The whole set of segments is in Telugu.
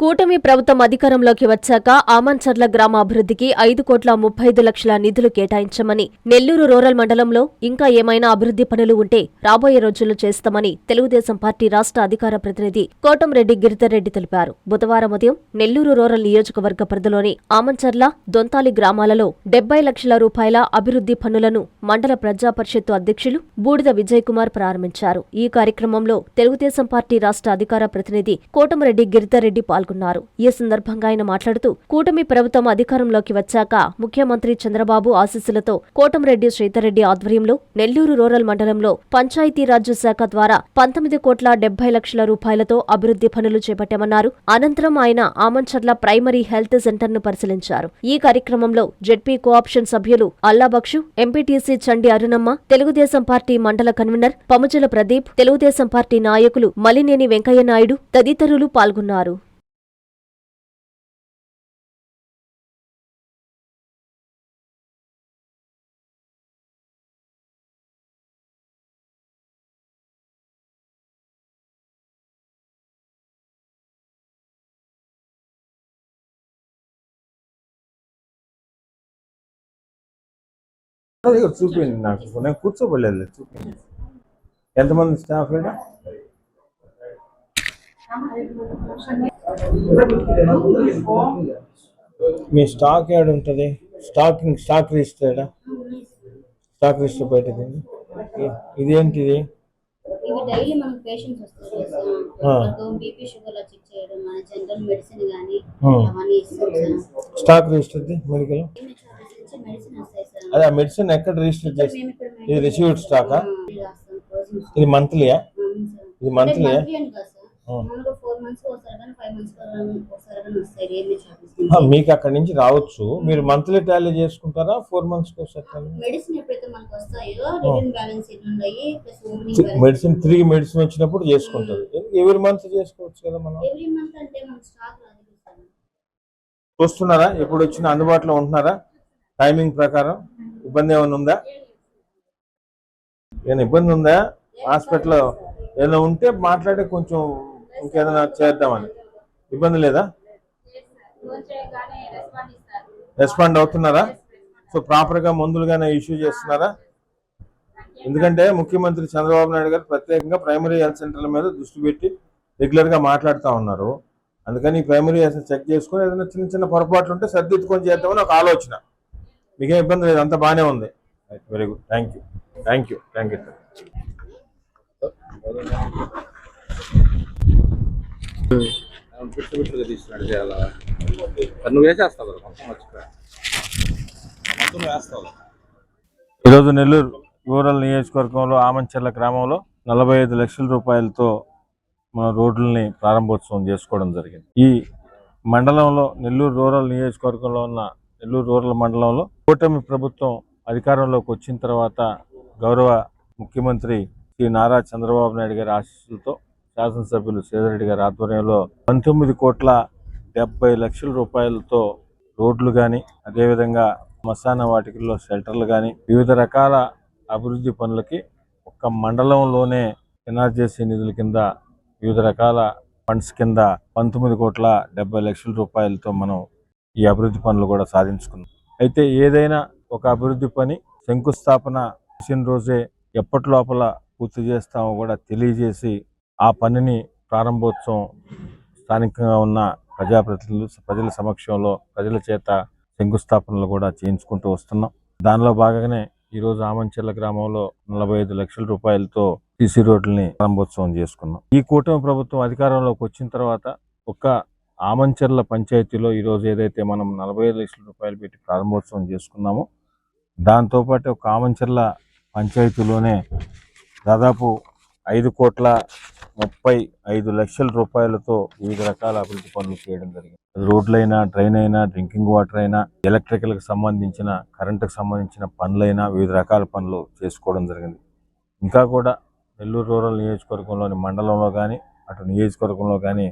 కూటమి ప్రభుత్వం అధికారంలోకి వచ్చాక ఆమంచర్ల గ్రామ అభివృద్ధికి 5,35,00,000 నిధులు కేటాయించమని, నెల్లూరు రూరల్ మండలంలో ఇంకా ఏమైనా అభివృద్ధి పనులు ఉంటే రాబోయే రోజుల్లో చేస్తామని తెలుగుదేశం పార్టీ రాష్ట్ర అధికార ప్రతినిధి కోటంరెడ్డి గిరిధర్రెడ్డి తెలిపారు. బుధవారం ఉదయం నెల్లూరు రూరల్ నియోజకవర్గ పరిధిలోని ఆమంచర్ల, దొంతాలి గ్రామాలలో 70 లక్షల రూపాయల అభివృద్ధి పనులను మండల ప్రజా పరిషత్తు అధ్యక్షులు బూడిద విజయ్ కుమార్ ప్రారంభించారు. ఈ కార్యక్రమంలో తెలుగుదేశం పార్టీ రాష్ట్ర అధికార ప్రతినిధి కోటంరెడ్డి గిరిధర్రెడ్డి పాల్గొన్నారు. ఈ సందర్భంగా ఆయన మాట్లాడుతూ, కూటమి ప్రభుత్వం అధికారంలోకి వచ్చాక ముఖ్యమంత్రి చంద్రబాబు ఆశీస్సులతో కోటంరెడ్డి శ్రీధర్రెడ్డి ఆధ్వర్యంలో నెల్లూరు రూరల్ మండలంలో పంచాయతీరాజ్ శాఖ ద్వారా 19,70,00,000 రూపాయలతో అభివృద్ధి పనులు చేపట్టామన్నారు. అనంతరం ఆయన ఆమంచర్ల ప్రైమరీ హెల్త్ సెంటర్ను పరిశీలించారు. ఈ కార్యక్రమంలో జెడ్పీ కోఆప్షన్ సభ్యులు అల్లాబక్షు, ఎంపీటీసీ చండి అరుణమ్మ, తెలుగుదేశం పార్టీ మండల కన్వీనర్ పముజల ప్రదీప్, తెలుగుదేశం పార్టీ నాయకులు మలినేని వెంకయ్య నాయుడు తదితరులు పాల్గొన్నారు. చూపించండి, నాకు నేను కూర్చోబడలేదు. చూపించండి ఎంతమంది స్టాఫ్ లేదా? మీ స్టాక్ యాడ్ ఉంటుంది, స్టాక్ రిజిస్టర్ స్టాక్ రిజిస్టర్ బయటది. ఇదేంటిది? Stock register medical. అదే మెడిసిన్ ఎక్కడ రిజిస్టర్ చేసి? ఇది రిసీవ్డ్ స్టాకా? ఇది మంత్లీయా? ఇది మంత్లీయా? మీకు అక్కడి నుంచి రావచ్చు. మీరు మంత్లీ టాలీ చేసుకుంటారా? 4 months మెడిసిన్ తిరిగి మెడిసిన్ వచ్చినప్పుడు చేసుకుంటారు. ఎవ్రీ మంత్ చేసుకోవచ్చు కదా. మనం చూస్తున్నారా? ఎప్పుడు వచ్చినా అందుబాటులో ఉంటున్నారా? టైమింగ్ ప్రకారం ఇబ్బంది ఏమైనా ఉందా? ఏమైనా ఇబ్బంది ఉందా? హాస్పిటల్లో ఏదైనా ఉంటే మాట్లాడి కొంచెం ఇంకేదైనా చేద్దామని. ఇబ్బంది లేదా? రెస్పాండ్ అవుతున్నారా? సో ప్రాపర్గా మందులుగానే ఇష్యూ చేస్తున్నారా? ఎందుకంటే ముఖ్యమంత్రి చంద్రబాబు నాయుడు గారు ప్రత్యేకంగా ప్రైమరీ హెల్త్ సెంటర్ల మీద దృష్టి పెట్టి రెగ్యులర్గా మాట్లాడుతూ ఉన్నారు. అందుకని ప్రైమరీ హెల్త్ చెక్ చేసుకుని ఏదైనా చిన్న చిన్న పొరపాట్లు ఉంటే సర్దిద్దుకొని చేద్దామని ఒక ఆలోచన. మీకేం ఇబ్బంది లేదు, అంతా బాగానే ఉంది. Very good, thank you. ఈరోజు నెల్లూరు రూరల్ నియోజకవర్గంలో ఆమంచర్ల గ్రామంలో 45 లక్షల రూపాయలతో మన రోడ్లని ప్రారంభోత్సవం చేసుకోవడం జరిగింది. ఈ మండలంలో నెల్లూరు రూరల్ నియోజకవర్గంలో ఉన్న నెల్లూరు రూరల్ మండలంలో కూటమి ప్రభుత్వం అధికారంలోకి వచ్చిన తర్వాత గౌరవ ముఖ్యమంత్రి శ్రీ నారా చంద్రబాబు నాయుడు గారి ఆశీస్సులతో శాసనసభ్యులు శ్రీధర్రెడ్డి గారి ఆధ్వర్యంలో 19,70,00,000 రూపాయలతో రోడ్లు కానీ, అదేవిధంగా శ్మశాన వాటికల్లో షెల్టర్లు కానీ, వివిధ రకాల అభివృద్ధి పనులకి ఒక్క మండలంలోనే ఎన్ఆర్జేసీ నిధుల కింద వివిధ రకాల ఫండ్స్ కింద 19,70,00,000 రూపాయలతో మనం ఈ అభివృద్ధి పనులు కూడా సాధించుకున్నాం. అయితే ఏదైనా ఒక అభివృద్ధి పని శంకుస్థాపన చేసిన రోజే ఎప్పటి లోపల పూర్తి చేస్తామో కూడా తెలియజేసి ఆ పనిని ప్రారంభోత్సవం స్థానికంగా ఉన్న ప్రజాప్రతినిధులు, ప్రజల సమక్షంలో ప్రజల చేత శంకుస్థాపనలు కూడా చేయించుకుంటూ వస్తున్నాం. దానిలో భాగంగానే ఈరోజు ఆమంచర్ల గ్రామంలో 45 లక్షల రూపాయలతో సీసీ రోడ్లని ప్రారంభోత్సవం చేసుకున్నాం. ఈ కూటమి ప్రభుత్వం అధికారంలోకి వచ్చిన తర్వాత ఒక్క ఆమంచర్ల పంచాయతీలో ఈరోజు ఏదైతే మనం 45 లక్షల రూపాయలు పెట్టి ప్రారంభోత్సవం చేసుకున్నామో, దాంతోపాటు ఒక ఆమంచర్ల పంచాయతీలోనే దాదాపు 5,35,00,000 రూపాయలతో వివిధ రకాల అభివృద్ధి పనులు చేయడం జరిగింది. రోడ్లైనా, డ్రైన్ అయినా, డ్రింకింగ్ వాటర్ అయినా, ఎలక్ట్రికల్కి సంబంధించిన, కరెంటుకు సంబంధించిన పనులైనా వివిధ రకాల పనులు చేసుకోవడం జరిగింది. ఇంకా కూడా నెల్లూరు రూరల్ నియోజకవర్గంలోని మండలంలో కానీ, అటు నియోజకవర్గంలో కానీ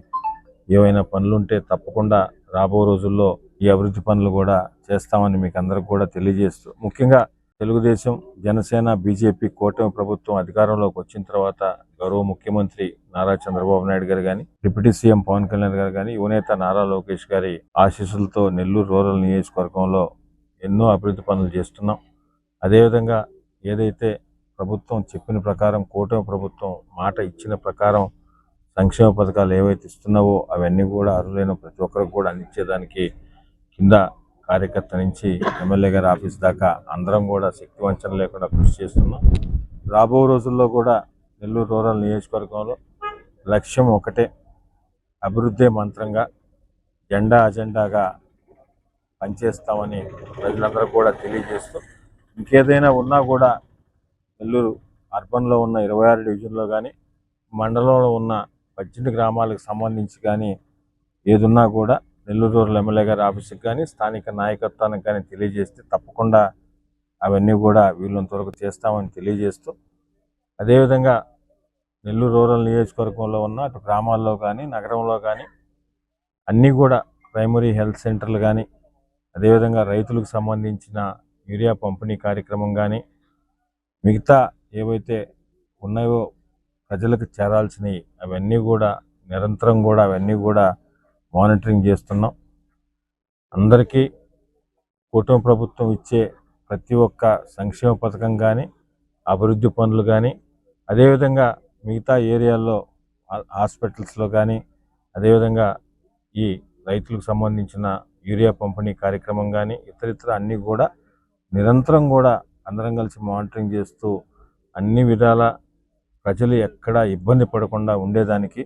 ఏవైనా పనులుంటే తప్పకుండా రాబో రోజుల్లో ఈ అభివృద్ధి పనులు కూడా చేస్తామని మీకు అందరికి కూడా తెలియజేస్తూ, ముఖ్యంగా తెలుగుదేశం, జనసేన, బీజేపీ కూటమి ప్రభుత్వం అధికారంలోకి వచ్చిన తర్వాత గౌరవ ముఖ్యమంత్రి నారా చంద్రబాబు నాయుడు గారు కానీ, డిప్యూటీ సీఎం పవన్ కళ్యాణ్ గారు కానీ, యువనేత నారా లోకేష్ గారి ఆశీస్సులతో నెల్లూరు రూరల్ నియోజకవర్గంలో ఎన్నో అభివృద్ధి పనులు చేస్తున్నాం. అదేవిధంగా ఏదైతే ప్రభుత్వం చెప్పిన ప్రకారం, కూటమి ప్రభుత్వం మాట ఇచ్చిన ప్రకారం సంక్షేమ పథకాలు ఏవైతే ఇస్తున్నావో అవన్నీ కూడా అర్హులైన ప్రతి ఒక్కరికి కూడా అందించేదానికి కింద కార్యకర్త నుంచి ఎమ్మెల్యే గారి ఆఫీస్ దాకా అందరం కూడా శక్తి వంచన లేకుండా కృషి చేస్తున్నాం. రాబో రోజుల్లో కూడా నెల్లూరు రూరల్ నియోజకవర్గంలో లక్ష్యం ఒకటే, అభివృద్ధి మంత్రంగా అజెండాగా పనిచేస్తామని ప్రజలందరూ కూడా తెలియజేస్తూ, ఇంకేదైనా ఉన్నా కూడా నెల్లూరు అర్బన్లో ఉన్న 26 డివిజన్లో కానీ, మండలంలో ఉన్న 18 గ్రామాలకు సంబంధించి కానీ ఏదున్నా కూడా నెల్లూరు రూరల్ ఎమ్మెల్యే గారి ఆఫీస్కి కానీ, స్థానిక నాయకత్వానికి కానీ తెలియజేస్తే తప్పకుండా అవన్నీ కూడా వీళ్ళంత వరకు చేస్తామని తెలియజేస్తూ, అదేవిధంగా నెల్లూరు రూరల్ నియోజకవర్గంలో ఉన్న అటు గ్రామాల్లో కానీ, నగరంలో కానీ అన్నీ కూడా ప్రైమరీ హెల్త్ సెంటర్లు కానీ, అదేవిధంగా రైతులకు సంబంధించిన యూరియా పంపిణీ కార్యక్రమం కానీ, మిగతా ఏవైతే ఉన్నాయో ప్రజలకు చేరాల్సినవి అవన్నీ కూడా నిరంతరం కూడా అవన్నీ కూడా మానిటరింగ్ చేస్తున్నాం. అందరికీ కూటమి ప్రభుత్వం ఇచ్చే ప్రతి ఒక్క సంక్షేమ పథకం కానీ, అభివృద్ధి పనులు కానీ, అదేవిధంగా మిగతా ఏరియాల్లో హాస్పిటల్స్లో కానీ, అదేవిధంగా ఈ రైతులకు సంబంధించిన యూరియా పంపిణీ కార్యక్రమం కానీ, ఇతరితర అన్నీ కూడా నిరంతరం కూడా అందరం కలిసి మానిటరింగ్ చేస్తూ అన్ని విధాల ప్రజలు ఎక్కడా ఇబ్బంది పడకుండా ఉండేదానికి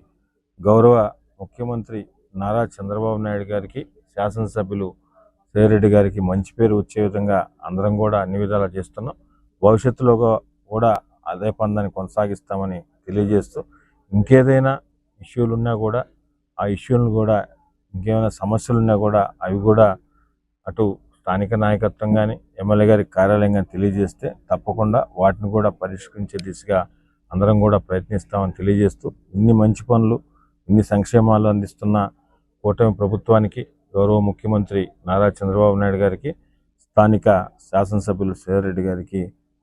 గౌరవ ముఖ్యమంత్రి నారా చంద్రబాబు నాయుడు గారికి, శాసనసభ్యులు సేరెడ్డి గారికి మంచి పేరు వచ్చే విధంగా అందరం కూడా అన్ని విధాలా చేస్తున్నాం. భవిష్యత్తులో కూడా అదే పందాన్ని కొనసాగిస్తామని తెలియజేస్తూ, ఇంకేదైనా ఇష్యూలు ఉన్నా కూడా ఆ ఇష్యూలను కూడా, ఇంకేమైనా సమస్యలు ఉన్నా కూడా అవి కూడా అటు స్థానిక నాయకత్వం కానీ, ఎమ్మెల్యే గారి కార్యాలయం కానీ తెలియజేస్తే తప్పకుండా వాటిని కూడా పరిష్కరించే దిశగా అందరం కూడా ప్రయత్నిస్తామని తెలియజేస్తూ, ఇన్ని మంచి పనులు, ఇన్ని సంక్షేమాలు అందిస్తున్న కూటమి ప్రభుత్వానికి, గౌరవ ముఖ్యమంత్రి నారా చంద్రబాబు నాయుడు గారికి, స్థానిక శాసనసభ్యులు సేరెడ్డి గారికి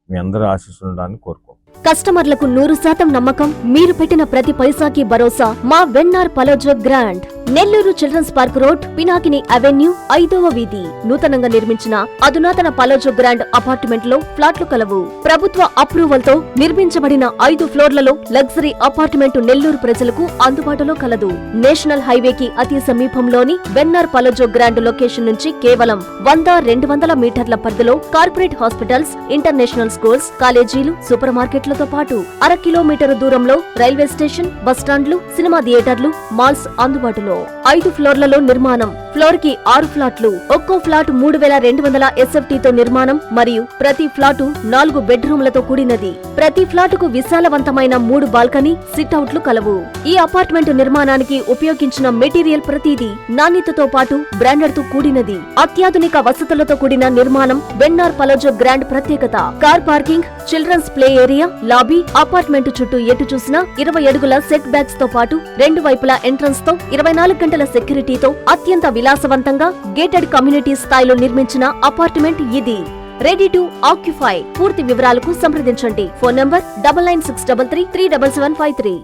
మీ అందరూ ఆశీస్సులు ఉండాలని కోరుకుంటున్నాను. కస్టమర్లకు 100% నమ్మకం, మీరు పెట్టిన ప్రతి పైసాకి భరోసా మా Vennar Palazzo Grand. Nellore children's park road, Pinakini avenue, 5వ వీధి. నూతనంగా నిర్మించిన అధునాతన పలోజో గ్రాండ్ అపార్ట్మెంట్ లో ఫ్లాట్లు కలవు. ప్రభుత్వ అప్రూవల్ తో నిర్మించబడిన 5 ఫ్లోర్లలో లగ్జరీ అపార్ట్మెంట్ నెల్లూరు ప్రజలకు అందుబాటులో కలదు. నేషనల్ హైవేకి అతి సమీపంలోని వెన్నార్ పలోజో గ్రాండ్ లొకేషన్ నుంచి కేవలం 100-200 మీటర్ల పరిధిలో కార్పొరేట్ హాస్పిటల్స్, ఇంటర్నేషనల్ స్కూల్స్, కాలేజీలు, సూపర్ మార్కెట్లతో పాటు 1/2 కిలోమీటర్ దూరంలో రైల్వే స్టేషన్, బస్టాండ్లు, సినిమా థియేటర్లు, మాల్స్ అందుబాటులో. 5 ఫ్లోర్లలో నిర్మాణం. ఫ్లోర్ కి 6 ఫ్లాట్లు. ఒక్కో ఫ్లాట్ 3200 SFT తో నిర్మాణం మరియు ప్రతి ఫ్లాటు 4 బెడ్రూమ్లతో కూడినది. ప్రతి ఫ్లాటుకు విశాలవంతమైన 3 బాల్కనీ, సిట్అవుట్లు కలవు. ఈ అపార్ట్మెంట్ నిర్మాణానికి ఉపయోగించిన మెటీరియల్ ప్రతిదీ నాణ్యతతో పాటు బ్రాండెడ్ తో కూడినది. అత్యాధునిక వసతులతో కూడిన నిర్మాణం వెన్నార్ పలోజో గ్రాండ్ ప్రత్యేకత. Car parking, children's play area, lobby, apartment చుట్టూ ఎటు చూసినా 20 అడుగుల సెట్ బ్యాక్స్ తో పాటు 2 వైపులా ఎంట్రన్స్ తో 24 గంటల సెక్యూరిటీతో అత్యంత విలాసవంతంగా గేటెడ్ కమ్యూనిటీ స్థాయిలో నిర్మించిన అపార్ట్మెంట్ ఇది. Ready to occupy. పూర్తి వివరాలకు సంప్రదించండి. Phone number 9963337753.